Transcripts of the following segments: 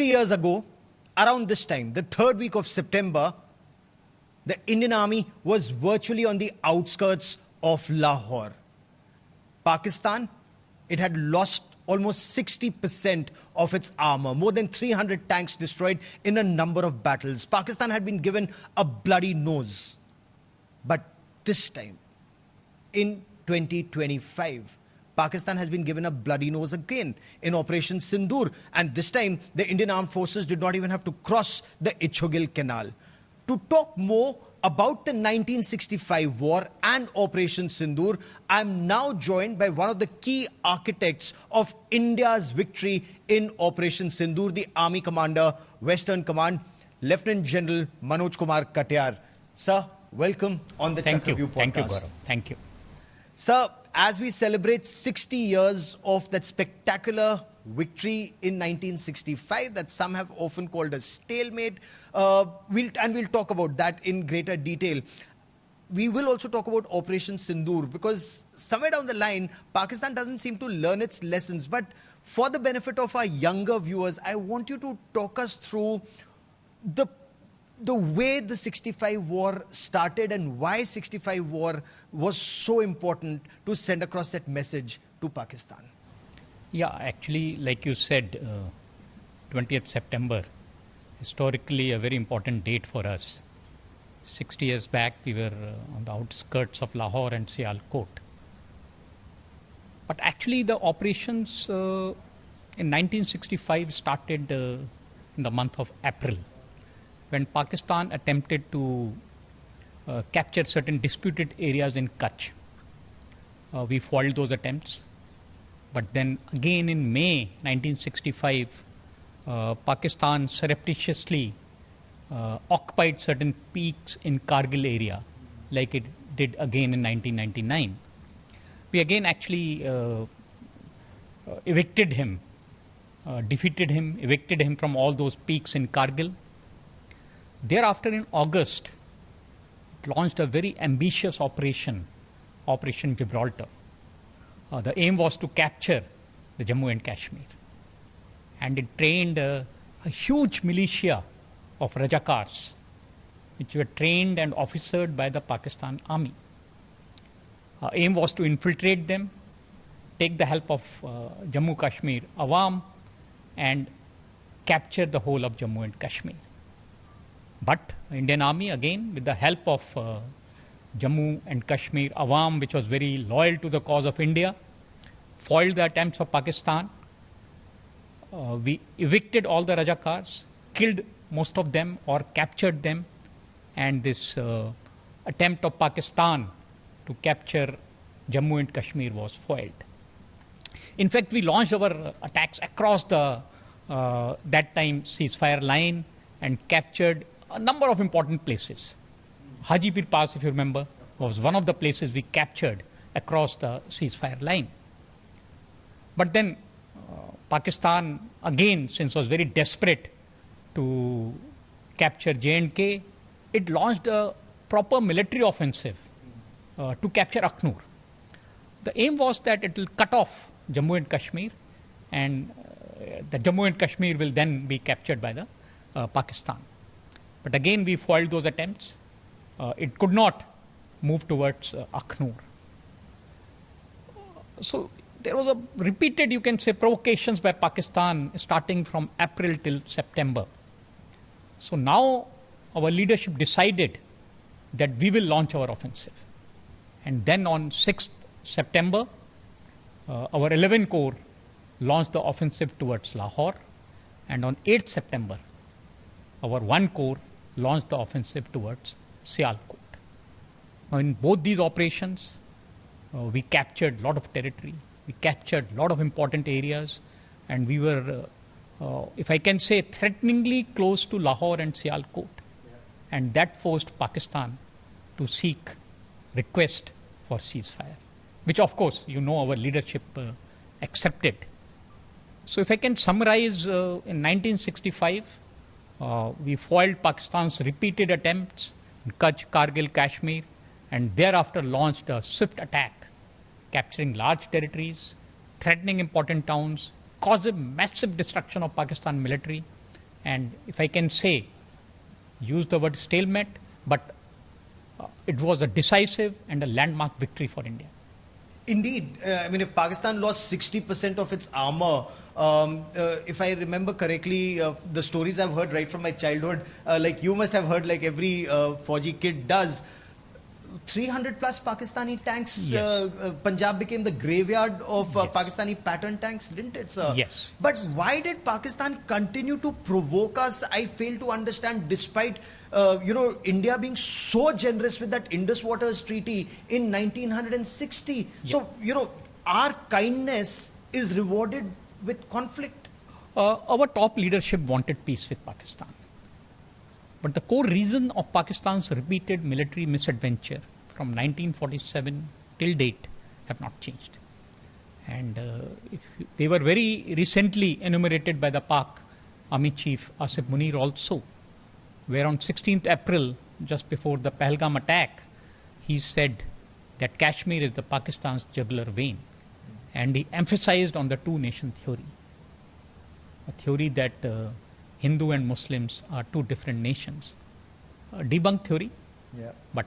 60 years ago, around this time, the third week of September, the Indian Army was virtually on the outskirts of Lahore. Pakistan, it had lost almost 60% of its armor, more than 300 tanks destroyed in a number of battles. Pakistan had been given a bloody nose. But this time, in 2025, Pakistan has been given a bloody nose again in Operation Sindoor. And this time, the Indian Armed Forces did not even have to cross the Ichhogil Canal. To talk more about the 1965 war and Operation Sindoor, I'm now joined by one of the key architects of India's victory in Operation Sindoor, the Army Commander, Western Command, Lieutenant General Manoj Kumar Katiyar. Sir, welcome on the Chakravyuh podcast. Thank you, Gaurav. Thank you. Sir, as we celebrate 60 years of that spectacular victory in 1965 that some have often called a stalemate, we'll talk about that in greater detail. We will also talk about Operation Sindoor because somewhere down the line, Pakistan doesn't seem to learn its lessons. But for the benefit of our younger viewers, I want you to talk us through the way the 65 war started and why 65 war was so important to send across that message to Pakistan. Yeah, actually, like you said, 20th September, historically a very important date for us. 60 years back, we were on the outskirts of Lahore and Sialkot. But actually, the operations in 1965 started in the month of April, when Pakistan attempted to capture certain disputed areas in Kutch. We foiled those attempts. But then again in May 1965, Pakistan surreptitiously occupied certain peaks in Kargil area, like it did again in 1999. We again actually evicted him, defeated him, evicted him from all those peaks in Kargil. Thereafter in August, it launched a very ambitious operation, Operation Gibraltar. The aim was to capture the Jammu and Kashmir. And it trained a huge militia of Rajakars, which were trained and officered by the Pakistan Army. Aim was to infiltrate them, take the help of Jammu Kashmir Awam, and capture the whole of Jammu and Kashmir. But Indian Army, again, with the help of Jammu and Kashmir Awam, which was very loyal to the cause of India, foiled the attempts of Pakistan. We evicted all the Rajakars, killed most of them or captured them, and this attempt of Pakistan to capture Jammu and Kashmir was foiled. In fact, we launched our attacks across the that time ceasefire line and captured a number of important places. Hajipir Pass, if you remember, was one of the places we captured across the ceasefire line. But then Pakistan, again, since was very desperate to capture J&K, it launched a proper military offensive to capture Akhnur. The aim was that it will cut off Jammu and Kashmir, and the Jammu and Kashmir will then be captured by the Pakistan. But again, we foiled those attempts. It could not move towards Akhnur. So there was a repeated, you can say, provocations by Pakistan starting from April till September. So now our leadership decided that we will launch our offensive. And then on 6th September, our 11 Corps launched the offensive towards Lahore. And on 8th September, our 1 Corps launched the offensive towards Sialkot. Now, in both these operations, we captured a lot of territory. We captured a lot of important areas. And we were, if I can say, threateningly close to Lahore and Sialkot. And that forced Pakistan to seek request for ceasefire, which of course, you know, our leadership accepted. So if I can summarize, in 1965, we foiled Pakistan's repeated attempts in Kutch, Kargil, Kashmir, and thereafter launched a swift attack, capturing large territories, threatening important towns, causing massive destruction of Pakistan military, And if I can say, use the word stalemate, but it was a decisive and a landmark victory for India. Indeed. I mean, if Pakistan lost 60% of its armor, if I remember correctly, the stories I've heard right from my childhood, like you must have heard, like every Fauji kid does, 300 plus Pakistani tanks. Yes. Punjab became the graveyard of Yes. Pakistani pattern tanks, didn't it, sir? Yes. But why did Pakistan continue to provoke us? I fail to understand, despite India being so generous with that Indus Waters Treaty in 1960. Yeah. So, our kindness is rewarded with conflict. Our top leadership wanted peace with Pakistan. But the core reason of Pakistan's repeated military misadventure from 1947 till date have not changed. And they were very recently enumerated by the Pak Army Chief Asif Munir also, where on 16th April, just before the Pahalgam attack, he said that Kashmir is the Pakistan's jugular vein. And he emphasized on the two-nation theory, a theory that Hindu and Muslims are two different nations. A debunked theory, but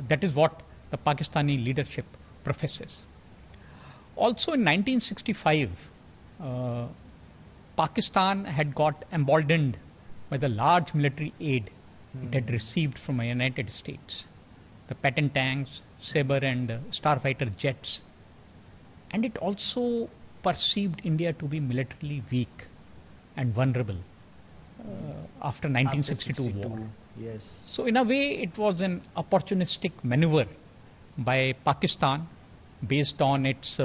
that is what the Pakistani leadership professes. Also in 1965, Pakistan had got emboldened by the large military aid it had received from the United States, the patent tanks, Sabre and Starfighter jets. And it also perceived India to be militarily weak and vulnerable after 1962 war. Yes. So in a way, it was an opportunistic maneuver by Pakistan based on its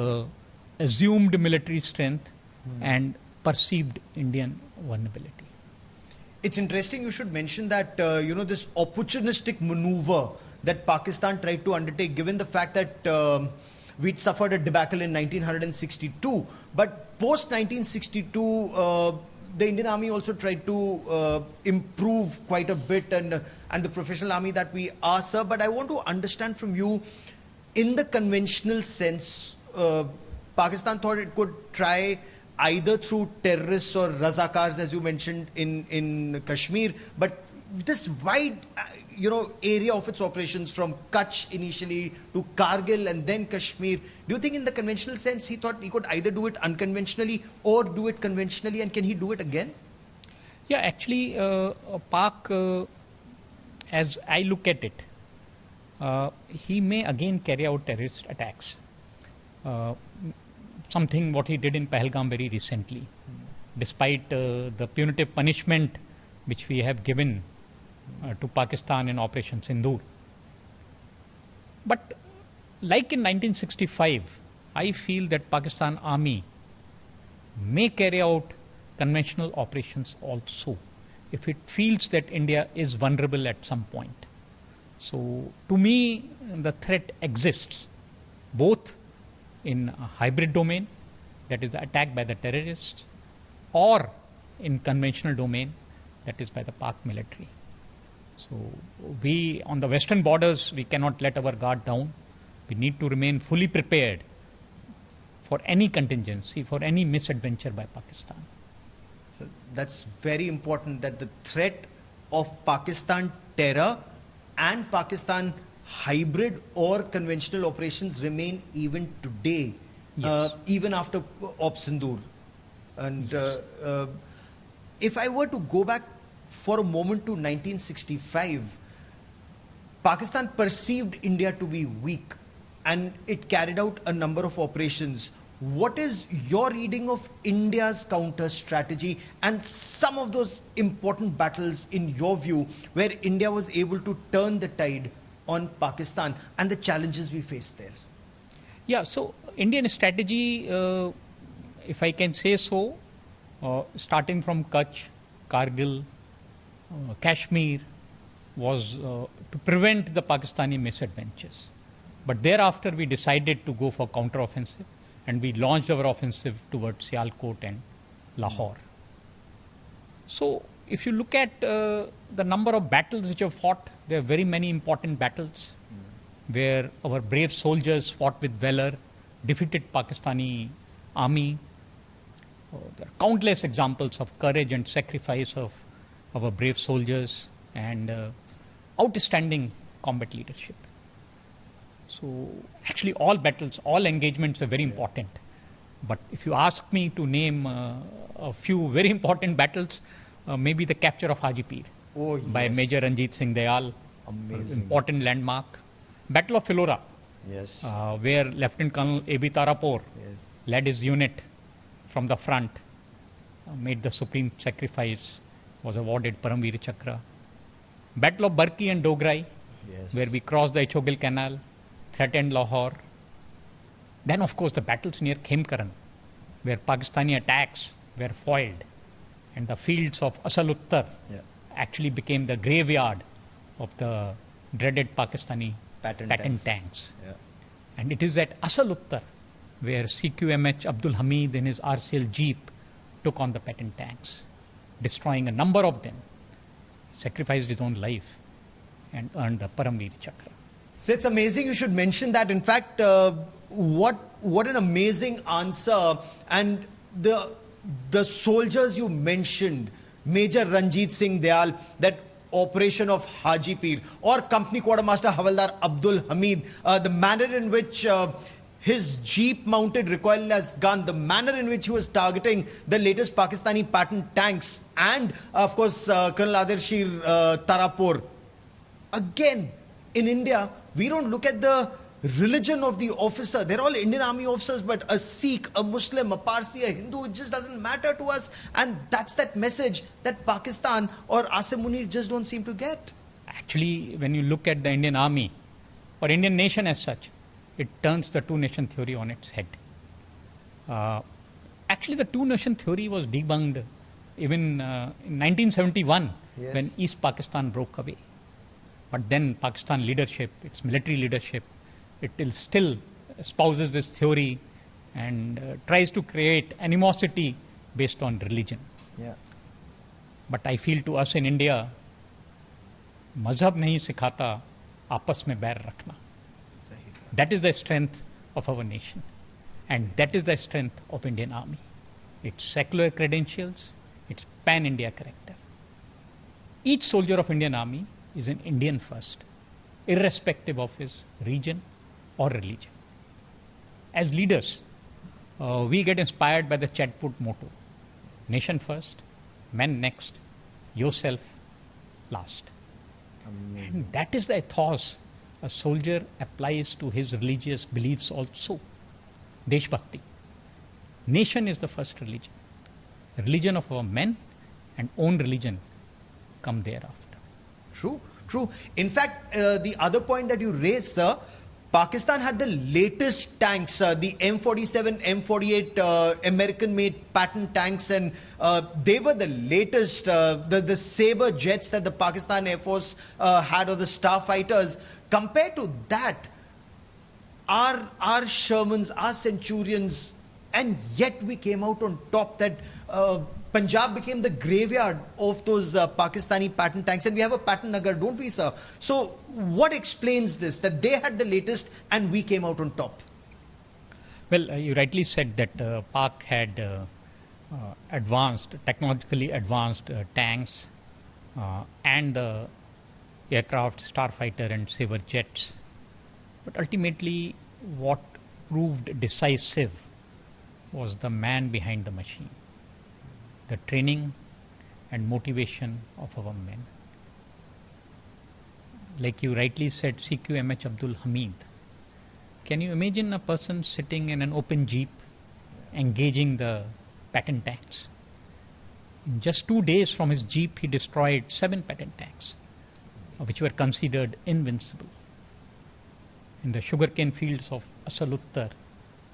assumed military strength and perceived Indian vulnerability. It's interesting you should mention that, this opportunistic maneuver that Pakistan tried to undertake, given the fact that we'd suffered a debacle in 1962. But post-1962, the Indian Army also tried to improve quite a bit, and the professional army that we are, sir. But I want to understand from you, in the conventional sense, Pakistan thought it could try either through terrorists or Razakars, as you mentioned, in Kashmir, but this wide area of its operations from Kutch initially to Kargil and then Kashmir. Do you think in the conventional sense he thought he could either do it unconventionally or do it conventionally, and can he do it again? Yeah, actually, Pak, as I look at it, he may again carry out terrorist attacks. Something what he did in Pahalgam very recently. Despite the punitive punishment which we have given to Pakistan in Operation Sindoor. But like in 1965, I feel that Pakistan Army may carry out conventional operations also if it feels that India is vulnerable at some point. So to me, the threat exists both in a hybrid domain, that is the attack by the terrorists, or in conventional domain, that is by the Pak military. So we, on the western borders, we cannot let our guard down. We need to remain fully prepared for any contingency, for any misadventure by Pakistan. So that's very important, that the threat of Pakistan terror and Pakistan hybrid or conventional operations remain even today, Yes. even after Op Sindoor. And Yes. If I were to go back for a moment to 1965, Pakistan perceived India to be weak and it carried out a number of operations. What is your reading of India's counter strategy and some of those important battles in your view where India was able to turn the tide on Pakistan and the challenges we faced there? Yeah, so Indian strategy, if I can say so, starting from Kutch, Kargil, Kashmir, was to prevent the Pakistani misadventures. But thereafter we decided to go for counter-offensive, and we launched our offensive towards Sialkot and Lahore. So if you look at the number of battles which have fought, there are very many important battles where our brave soldiers fought with valor, defeated Pakistani army. There are countless examples of courage and sacrifice of our brave soldiers, and outstanding combat leadership. So actually all battles, all engagements are very important. But if you ask me to name a few very important battles, maybe the capture of Hajipir by Major Ranjit Singh Dayal, important landmark. Battle of Philora, where Lieutenant Colonel A.B. Tarapur led his unit from the front, made the supreme sacrifice, was awarded Paramveer Chakra. Battle of Barki and Dograi, where we crossed the Ichogil Canal, threatened Lahore. Then, of course, the battles near Khemkaran, where Pakistani attacks were foiled, and the fields of Asal Uttar actually became the graveyard of the dreaded Pakistani patent tanks. And it is at Asal Uttar where CQMH Abdul Hamid in his RCL Jeep took on the patent tanks, destroying a number of them, sacrificed his own life, and earned the Paramveer Chakra. So it's amazing you should mention that. In fact, what an amazing answer. And the soldiers you mentioned, Major Ranjit Singh Dayal, that operation of Hajipir, or Company Quartermaster Havaldar Abdul Hamid, the manner in which his jeep mounted recoilless gun, the manner in which he was targeting the latest Pakistani patent tanks, and of course Colonel Adil Shir Tarapur. Again, in India, we don't look at the religion of the officer. They're all Indian Army officers, but a Sikh, a Muslim, a Parsi, a Hindu, it just doesn't matter to us. And that's that message that Pakistan or Asim Munir just don't seem to get. Actually, when you look at the Indian Army or Indian nation as such, it turns the two-nation theory on its head. Actually, the two-nation theory was debunked even in 1971 when East Pakistan broke away. But then Pakistan leadership, its military leadership, it still espouses this theory and tries to create animosity based on religion. But I feel to us in India, mazhab nahi sikhata, aapas mein bair rakhna. That is the strength of our nation. And that is the strength of Indian Army. Its secular credentials, its pan-India character. Each soldier of Indian Army is an Indian first, irrespective of his region or religion. As leaders, we get inspired by the Chatwood motto, nation first, men next, yourself last. And that is the ethos a soldier applies to his religious beliefs also. Desh Bhakti. Nation is the first religion. Religion of our men and own religion come thereafter. True. In fact, the other point that you raised, sir, Pakistan had the latest tanks, the M47, M48 American-made patent tanks, and they were the latest, the Sabre jets that the Pakistan Air Force had, or the Starfighters. Compared to that, our Shermans, our Centurions, and yet we came out on top. That Punjab became the graveyard of those Pakistani patent tanks, and we have a patent nagar, don't we, sir? So what explains this, that they had the latest and we came out on top? Well, you rightly said that Pak had technologically advanced tanks and the aircraft, Starfighter and Sabre jets. But ultimately, what proved decisive was the man behind the machine, the training and motivation of our men. Like you rightly said, CQMH Abdul Hamid. Can you imagine a person sitting in an open jeep engaging the patent tanks? In just 2 days from his jeep, he destroyed 7 patent tanks, which were considered invincible. In the sugarcane fields of Asal Uttar,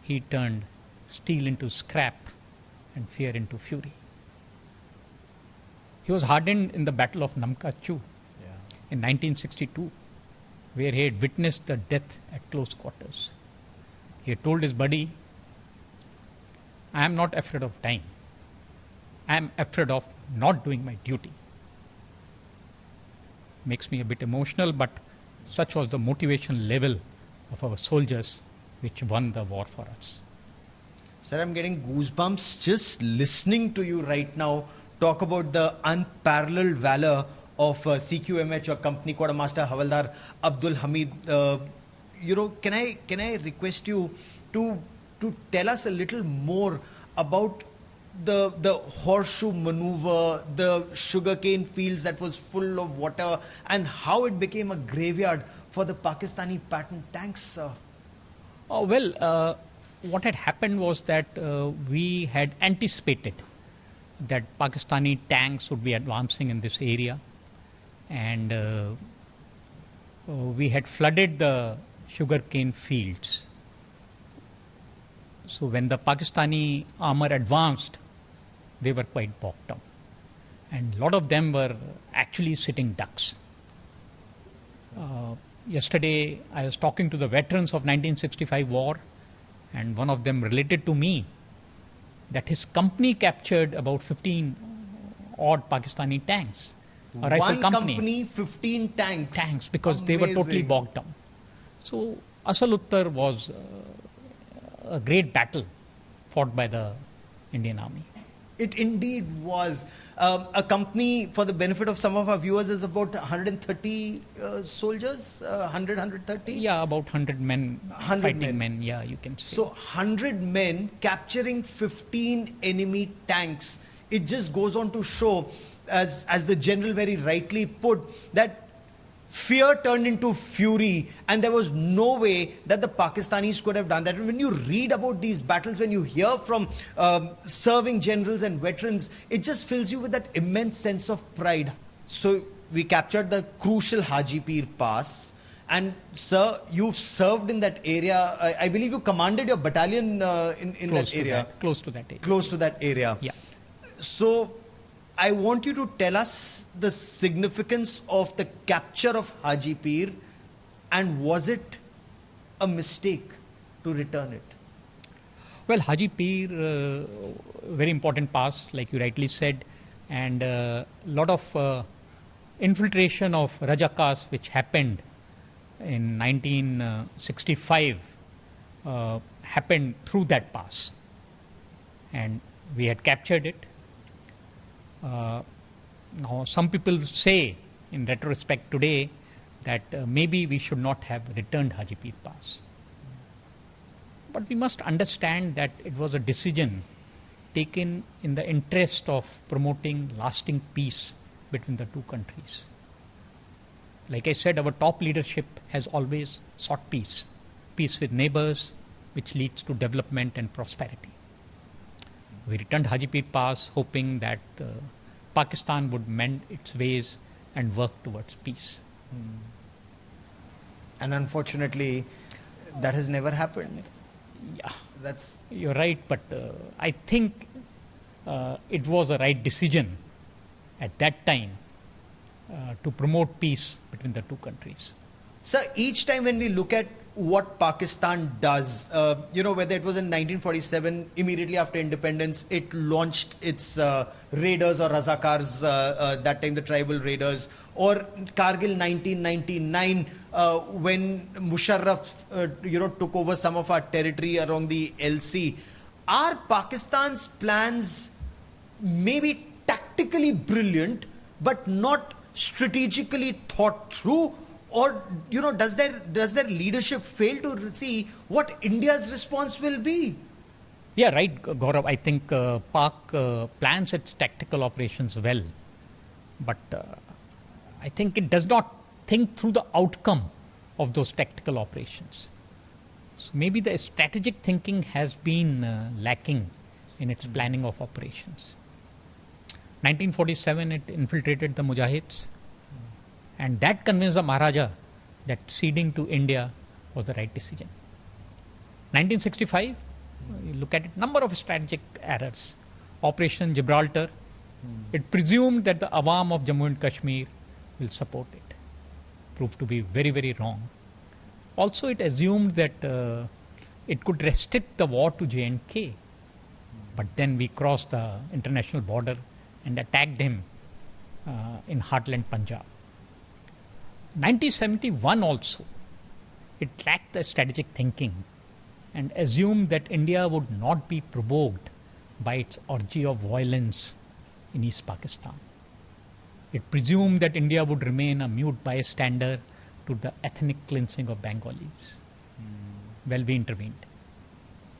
he turned steel into scrap and fear into fury. He was hardened in the Battle of Namka Chu in 1962, where he had witnessed the death at close quarters. He had told his buddy, I am not afraid of dying. I am afraid of not doing my duty. Makes me a bit emotional, but such was the motivation level of our soldiers which won the war for us. Sir, I'm getting goosebumps just listening to you right now talk about the unparalleled valor of CQMH or Company Quartermaster Havaldar Abdul Hamid. Can I request you to tell us a little more about the horseshoe maneuver, the sugarcane fields that was full of water, and how it became a graveyard for the Pakistani pattern tanks? What had happened was that we had anticipated that Pakistani tanks would be advancing in this area, and we had flooded the sugarcane fields. So when the Pakistani armor advanced, they were quite bogged down. And a lot of them were actually sitting ducks. Yesterday, I was talking to the veterans of 1965 war, and one of them related to me that his company captured about 15 odd Pakistani tanks. A rifle company, 15 tanks. Tanks, because Amazing. They were totally bogged down. So Asal Uttar was a great battle fought by the Indian Army. It indeed was. A company, for the benefit of some of our viewers, is about 130 soldiers, 130? Yeah, about 100 men, 100 fighting men, yeah, you can say. So 100 men capturing 15 enemy tanks. It just goes on to show, as the general very rightly put, that fear turned into fury, and there was no way that the Pakistanis could have done that. And when you read about these battles, when you hear from serving generals and veterans, it just fills you with that immense sense of pride. So we captured the crucial Hajipir Pass. And sir, you've served in that area. I believe you commanded your battalion in that area. Close to that area. Close to that area. Yeah. So I want you to tell us the significance of the capture of Hajipir, and was it a mistake to return it? Well, Hajipir, very important pass, like you rightly said, and a lot of infiltration of Rajakas which happened in 1965 happened through that pass, and we had captured it. Now, some people say, in retrospect today, that maybe we should not have returned Hajipir Pass. But we must understand that it was a decision taken in the interest of promoting lasting peace between the two countries. Like I said, our top leadership has always sought peace. Peace with neighbors, which leads to development and prosperity. We returned Hajipir Pass hoping that Pakistan would mend its ways and work towards peace. And unfortunately, that has never happened. Yeah, you're right, but I think it was a right decision at that time to promote peace between the two countries. Sir, each time when we look at what Pakistan does, whether it was in 1947, immediately after independence, it launched its raiders or Razakars, that time the tribal raiders, or Kargil 1999, when Musharraf, took over some of our territory along the LC. Are Pakistan's plans maybe tactically brilliant, but not strategically thought through? Or, does their leadership fail to see what India's response will be? Yeah, right, Gaurav. I think Pak plans its tactical operations well. But I think it does not think through the outcome of those tactical operations. So maybe the strategic thinking has been lacking in its planning of operations. 1947, it infiltrated the Mujahids. And that convinced the Maharaja that ceding to India was the right decision. 1965, you look at it, number of strategic errors. Operation Gibraltar, it presumed that the Awam of Jammu and Kashmir will support it. Proved to be very, very wrong. Also, it assumed that it could restrict the war to J&K. But then we crossed the international border and attacked him in heartland Punjab. 1971 also, it lacked the strategic thinking and assumed that India would not be provoked by its orgy of violence in East Pakistan. It presumed that India would remain a mute bystander to the ethnic cleansing of Bengalis. Well, we intervened.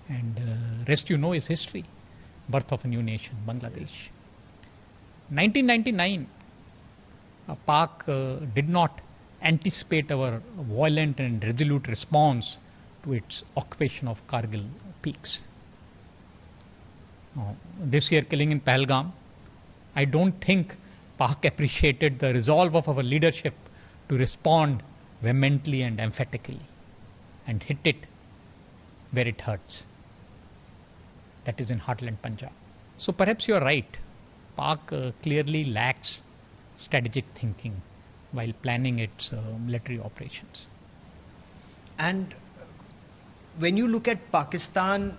And rest you know is history. Birth of a new nation, Bangladesh. 1999, Pak did not anticipate our violent and resolute response to its occupation of Kargil peaks. This year killing in Pahalgam, I don't think Pak appreciated the resolve of our leadership to respond vehemently and emphatically and hit it where it hurts. That is in heartland Punjab. So perhaps you are right. Pak clearly lacks strategic thinking while planning its military operations. And when you look at Pakistan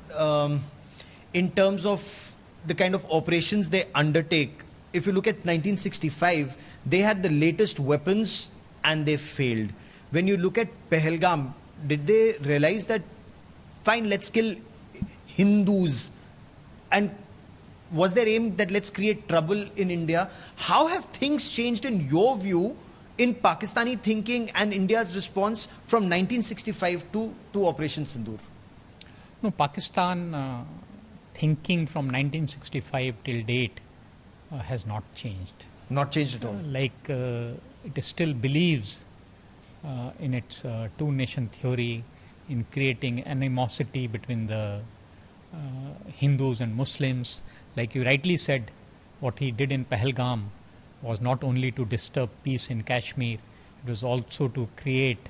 in terms of the kind of operations they undertake, if you look at 1965, they had the latest weapons and they failed. When you look at Pahalgam, did they realize that, fine, let's kill Hindus, and was their aim that let's create trouble in India? How have things changed in your view in Pakistani thinking and India's response from 1965 to Operation Sindoor? No, Pakistan thinking from 1965 till date has not changed. Not changed at all. It still believes in its two-nation theory, in creating animosity between the Hindus and Muslims. Like you rightly said, what he did in Pahalgam was not only to disturb peace in Kashmir, it was also to create,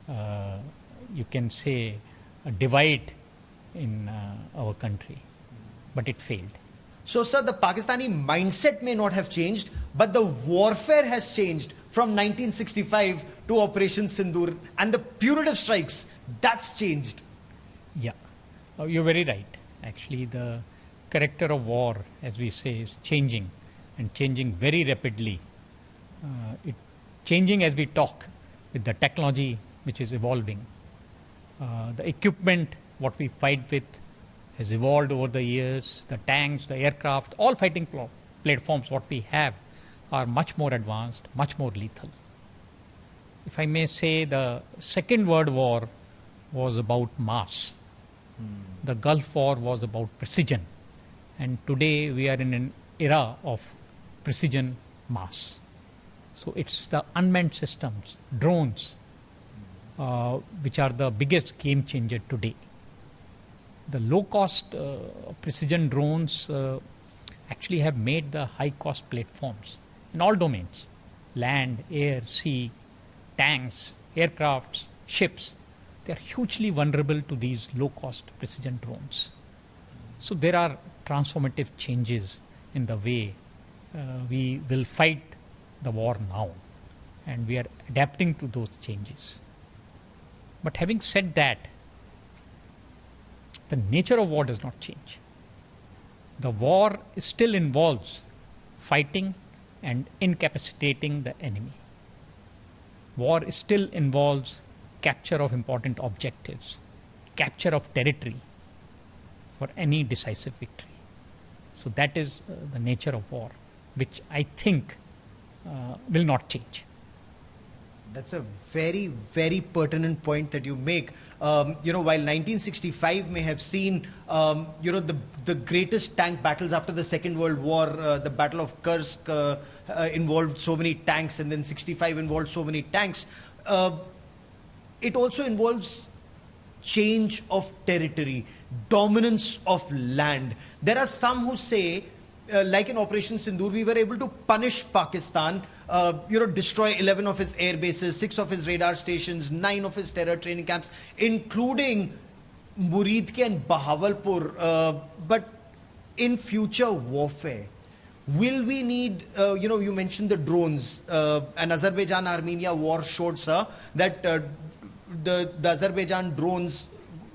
you can say, a divide in our country. But it failed. So, sir, the Pakistani mindset may not have changed, but the warfare has changed from 1965 to Operation Sindoor, and the punitive strikes, that's changed. Yeah, you're very right. Actually, the character of war, as we say, is changing, and changing very rapidly. It changing as we talk with the technology which is evolving. The equipment, what we fight with, has evolved over the years. The tanks, the aircraft, all fighting platforms what we have are much more advanced, much more lethal. If I may say, the Second World War was about mass. The Gulf War was about precision. And today we are in an era of precision mass. So it's the unmanned systems, drones, which are the biggest game changer today. The low-cost precision drones actually have made the high-cost platforms in all domains: land, air, sea, tanks, aircrafts, ships. They are hugely vulnerable to these low-cost precision drones. So there are transformative changes in the way we will fight the war now, and we are adapting to those changes. But having said that, the nature of war does not change. The war still involves fighting and incapacitating the enemy. War still involves capture of important objectives, capture of territory for any decisive victory. So that is the nature of war, which I think will not change. That's a very, very pertinent point that you make. While 1965 may have seen, the greatest tank battles after the Second World War, the Battle of Kursk involved so many tanks, and then 65 involved so many tanks. It also involves change of territory, dominance of land. There are some who say, like in Operation Sindoor, we were able to punish Pakistan, destroy 11 of its air bases, 6 of its radar stations, 9 of its terror training camps, including Muridke and Bahawalpur. But in future warfare, will we need, you mentioned the drones, and Azerbaijan-Armenia war showed, sir, that the Azerbaijan drones,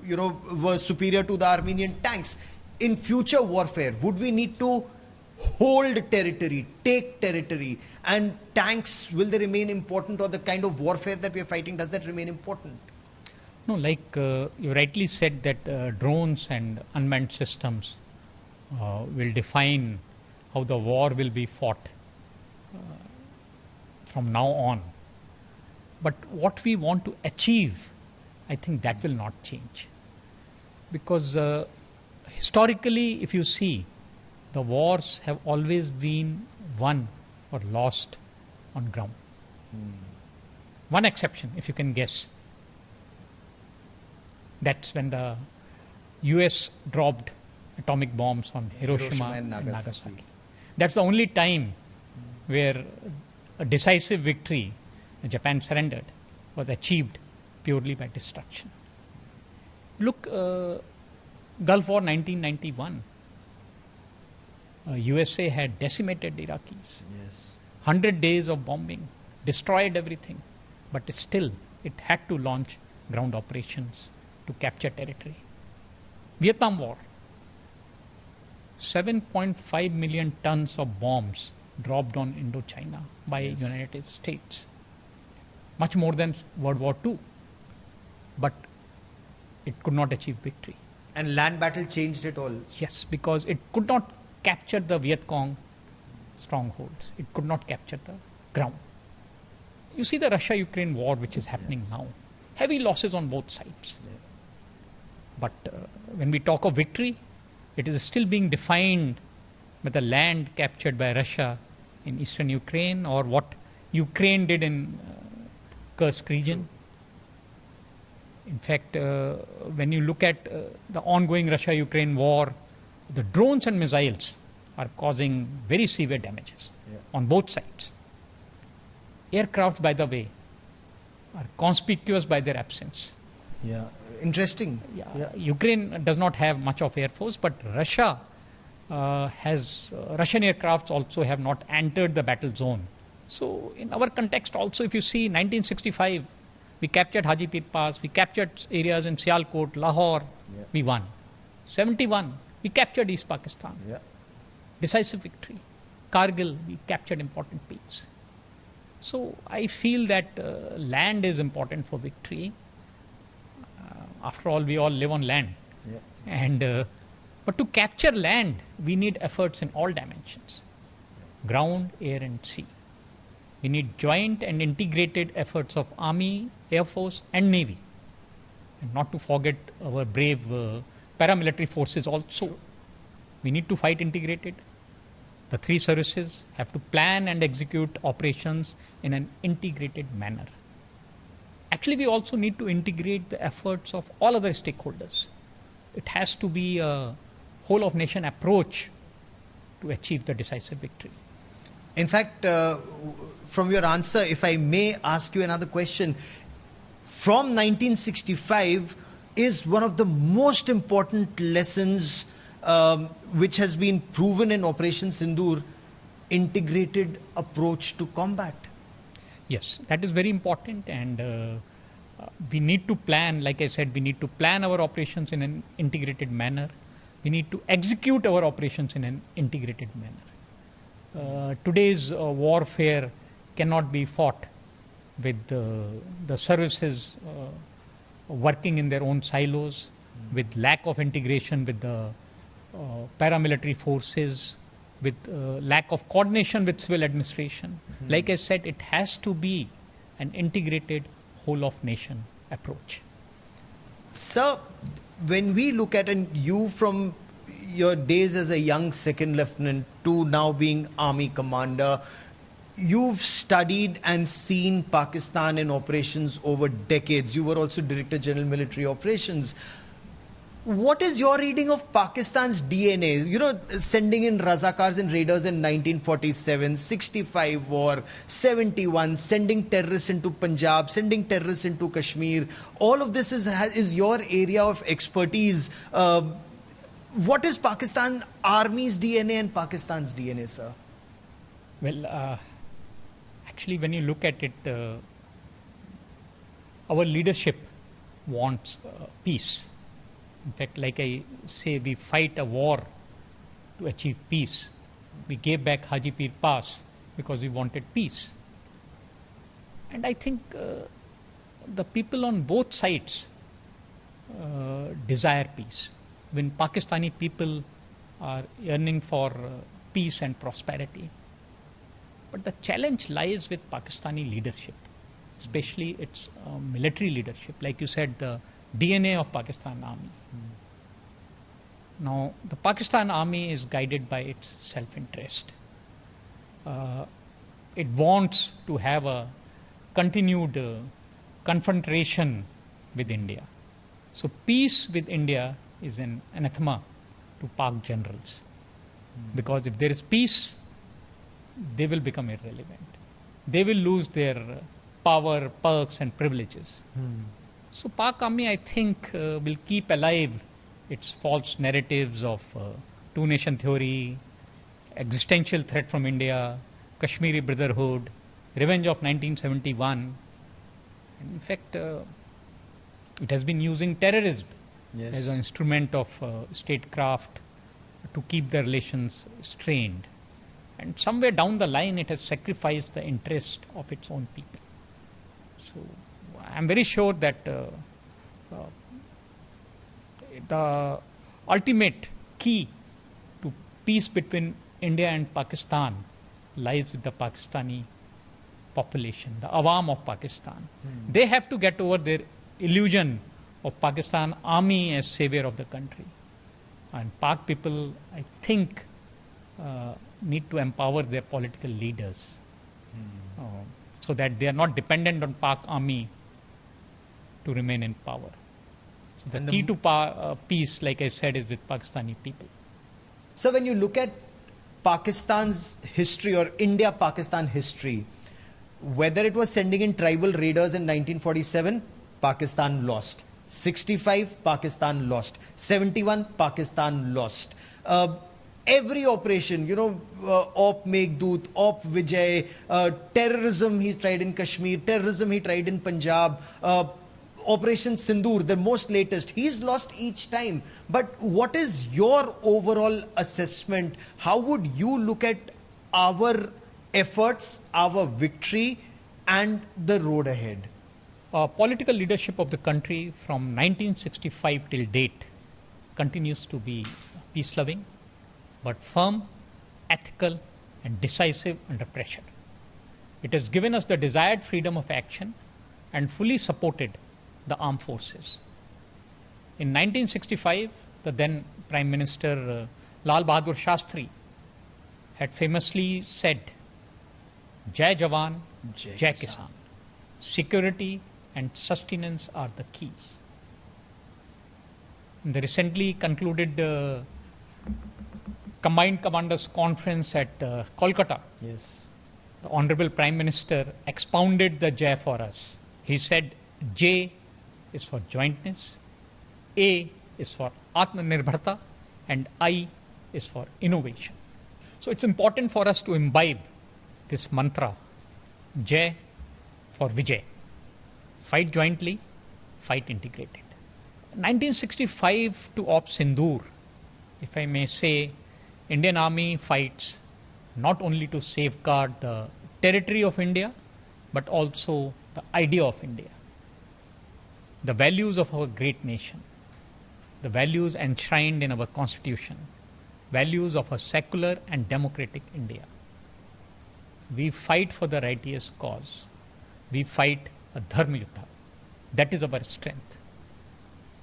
were superior to the Armenian tanks. In future warfare, would we need to hold territory, take territory, and tanks, will they remain important, or the kind of warfare that we are fighting, does that remain important? No, you rightly said that drones and unmanned systems will define how the war will be fought from now on. But what we want to achieve, I think that will not change. Because historically, if you see, the wars have always been won or lost on ground. One exception, if you can guess. That's when the US dropped atomic bombs on Hiroshima and Nagasaki. That's the only time where a decisive victory, Japan surrendered, was achieved purely by destruction. Look, Gulf War 1991. USA had decimated the Iraqis. Yes. 100 days of bombing, destroyed everything. But still, it had to launch ground operations to capture territory. Vietnam War. 7.5 million tons of bombs dropped on Indochina by United States. Much more than World War II. But it could not achieve victory. And land battle changed it all. Yes, because it could not capture the Viet Cong strongholds. It could not capture the ground. You see the Russia-Ukraine war which is happening now. Heavy losses on both sides. Yeah. But when we talk of victory, it is still being defined by the land captured by Russia in eastern Ukraine or what Ukraine did in Kursk region. In fact, when you look at the ongoing Russia-Ukraine war, the drones and missiles are causing very severe damages on both sides. Aircraft, by the way, are conspicuous by their absence. Yeah, interesting. Ukraine does not have much of air force, but Russia Russian aircrafts also have not entered the battle zone. So in our context also, if you see 1965, we captured Hajipir Pass, we captured areas in Sialkot, Lahore, we won. 71, we captured East Pakistan. Decisive victory. Kargil, we captured important peaks. So I feel that land is important for victory. After all, we all live on land. But to capture land, we need efforts in all dimensions. Ground, air and sea. We need joint and integrated efforts of Army, Air Force and Navy. And not to forget our brave paramilitary forces also. We need to fight integrated. The three services have to plan and execute operations in an integrated manner. Actually, we also need to integrate the efforts of all other stakeholders. It has to be a whole-of-nation approach to achieve the decisive victory. In fact, from your answer, if I may ask you another question, from 1965 is one of the most important lessons which has been proven in Operation Sindoor, integrated approach to combat. Yes, that is very important, and we need to plan, like I said, we need to plan our operations in an integrated manner. We need to execute our operations in an integrated manner. Today's warfare cannot be fought with the services working in their own silos, with lack of integration with the paramilitary forces, with lack of coordination with civil administration. Like I said, it has to be an integrated whole-of-nation approach. Sir, when we look at, and you from your days as a young second lieutenant to now being army commander, you've studied and seen Pakistan in operations over decades. You were also Director General Military Operations. What is your reading of Pakistan's DNA? You know, sending in Razakars and raiders in 1947, 65 war, 71, sending terrorists into Punjab, sending terrorists into Kashmir. All of this is your area of expertise. What is Pakistan Army's DNA and Pakistan's DNA, sir? Well, actually, when you look at it, our leadership wants peace. In fact, like I say, we fight a war to achieve peace. We gave back Hajipir Pass because we wanted peace. And I think the people on both sides desire peace. When Pakistani people are yearning for peace and prosperity. But the challenge lies with Pakistani leadership, especially its military leadership. Like you said, the DNA of Pakistan Army. Now, the Pakistan Army is guided by its self-interest. It wants to have a continued confrontation with India. So peace with India is an anathema to Pak generals. Because if there is peace, they will become irrelevant. They will lose their power, perks and privileges. So Pak Army, I think, will keep alive its false narratives of two-nation theory, existential threat from India, Kashmiri Brotherhood, revenge of 1971. And in fact, it has been using terrorism as an instrument of statecraft to keep the relations strained. And somewhere down the line, it has sacrificed the interest of its own people. So I'm very sure that the ultimate key to peace between India and Pakistan lies with the Pakistani population, the Awam of Pakistan. They have to get over their illusion of Pakistan Army as savior of the country. And Pak people, I think, need to empower their political leaders so that they are not dependent on Pak Army to remain in power. So the key to peace, like I said, is with Pakistani people. So when you look at Pakistan's history or India-Pakistan history, whether it was sending in tribal raiders in 1947, Pakistan lost. 65, Pakistan lost. 71, Pakistan lost. Every operation, Op Meghdoot, Op Vijay, terrorism he's tried in Kashmir, terrorism he tried in Punjab, Operation Sindoor, the most latest, he's lost each time. But what is your overall assessment? How would you look at our efforts, our victory, and the road ahead? Political leadership of the country from 1965 till date continues to be peace-loving, but firm, ethical, and decisive under pressure. It has given us the desired freedom of action and fully supported the armed forces. In 1965, the then Prime Minister Lal Bahadur Shastri had famously said, Jai Jawan, Jai Kisan. Security and sustenance are the keys. In the recently concluded Combined Commanders Conference at Kolkata, the Honorable Prime Minister expounded the Jai for us. He said, J is for jointness, A is for Atmanirbharta, and I is for innovation. So it's important for us to imbibe this mantra, Jai for Vijay. Fight jointly, fight integrated. 1965 to Op Sindoor, if I may say, Indian Army fights not only to safeguard the territory of India, but also the idea of India, the values of our great nation, the values enshrined in our constitution, values of a secular and democratic India. We fight for the righteous cause. We fight a dharma yuddha. That is our strength.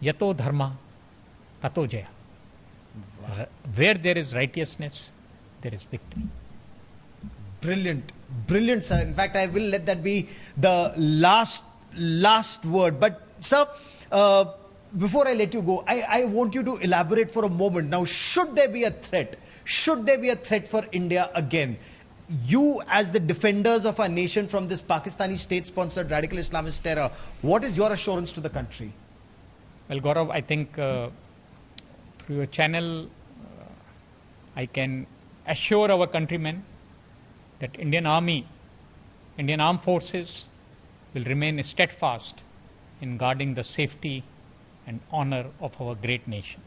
Yato dharma, tato jaya. Where there is righteousness, there is victory. Brilliant. Brilliant, sir. In fact, I will let that be the last word. But, sir, before I let you go, I want you to elaborate for a moment. Now, should there be a threat? Should there be a threat for India again? You, as the defenders of our nation from this Pakistani state-sponsored radical Islamist terror, what is your assurance to the country? Well, Gaurav, I think through your channel, I can assure our countrymen that Indian Army, Indian Armed Forces will remain steadfast in guarding the safety and honor of our great nation.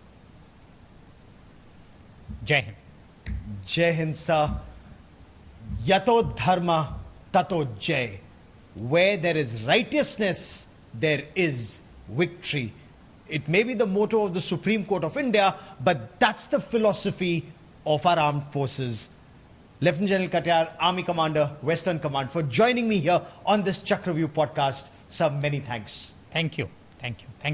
Jai Hind. Jai Hind, sir. Yato dharma, tato jai. Where there is righteousness, there is victory. It may be the motto of the Supreme Court of India, but that's the philosophy of our armed forces. Lieutenant General Katiyar, Army Commander, Western Command, for joining me here on this Chakravyuh podcast. Sir, many thanks. Thank you. Thank you. Thank you.